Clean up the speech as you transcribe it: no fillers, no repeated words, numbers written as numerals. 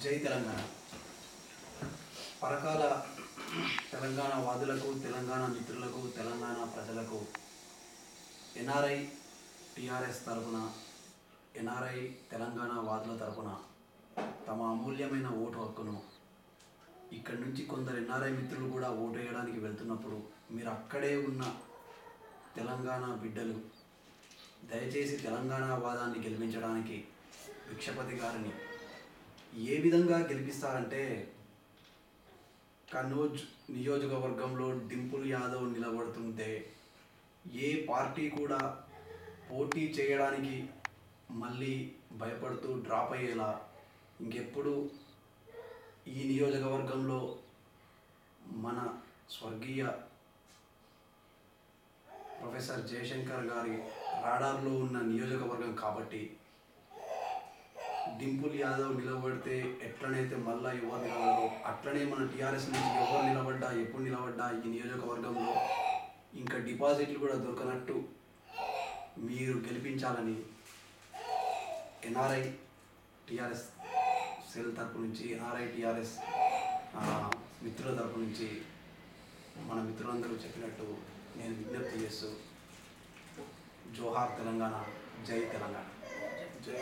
జై తెలంగాణ. పరకాల తెలంగాణ వాదులకు, తెలంగాణ మిత్రులకు, తెలంగాణ ప్రజలకు ఎన్ఆర్ఐ టీఆర్ఎస్ తరఫున, ఎన్ఆర్ఐ తెలంగాణ వాదుల తరఫున తమ అమూల్యమైన ఓటు హక్కును ఇక్కడి నుంచి కొందరు ఎన్ఆర్ఐ మిత్రులు కూడా ఓటు వేయడానికి వెళ్తున్నప్పుడు మీరు అక్కడే ఉన్న తెలంగాణ బిడ్డలు దయచేసి తెలంగాణ వాదాన్ని గెలిపించడానికి భిక్షపతి గారిని ఏ విధంగా గెలిపిస్తారంటే, కన్నౌజ్ నియోజకవర్గంలో డింపుల్ యాదవ్ నిలబడుతుంటే ఏ పార్టీ కూడా పోటీ చేయడానికి మళ్ళీ భయపడుతూ డ్రాప్ అయ్యేలా ఇంకెప్పుడు ఈ నియోజకవర్గంలో మన స్వర్గీయ ప్రొఫెసర్ జయశంకర్ గారి రాడార్లో ఉన్న నియోజకవర్గం కాబట్టి డింపుల్ యాదవ్ నిలబడితే ఎట్లనైతే మళ్ళీ ఎవరు నిలబడరు అట్లనే మన టీఆర్ఎస్ నుంచి ఎవరు నిలబడ్డా ఎప్పుడు నిలబడ్డా ఈ నియోజకవర్గంలో ఇంకా డిపాజిట్లు కూడా దొరకనట్టు మీరు గెలిపించాలని ఎన్ఆర్ఐ టీఆర్ఎస్ సెల్ తరపు నుంచి, ఎన్ఆర్ఐ టీఆర్ఎస్ మిత్రుల తరపు నుంచి మన మిత్రులందరూ చెప్పినట్టు నేను విజ్ఞప్తి చేస్తూ, జోహార్ తెలంగాణ, జై తెలంగాణ. జై